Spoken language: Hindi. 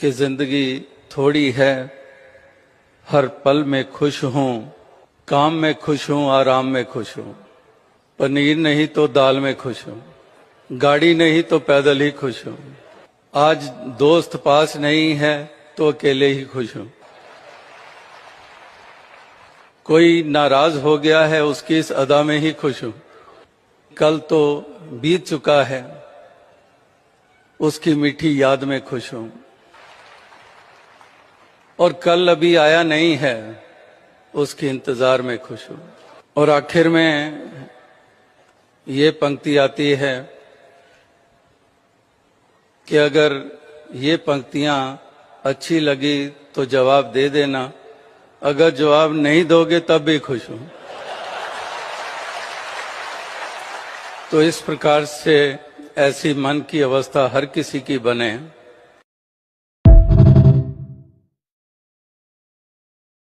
कि जिंदगी थोड़ी है, हर पल में खुश हूं, काम में खुश हूं, आराम में खुश हूं, पनीर नहीं तो दाल में खुश हूं, गाड़ी नहीं तो पैदल ही खुश हूं, आज दोस्त पास नहीं है तो अकेले ही खुश हूं, कोई नाराज हो गया है उसकी इस अदा में ही खुश हूं, कल तो बीत चुका है उसकी मीठी याद में खुश हूं, और कल अभी आया नहीं है उसके इंतजार में खुश हूं। और आखिर में ये पंक्ति आती है कि अगर ये पंक्तियां अच्छी लगी तो जवाब दे देना, अगर जवाब नहीं दोगे तब भी खुश हूं। तो इस प्रकार से ऐसी मन की अवस्था हर किसी की बने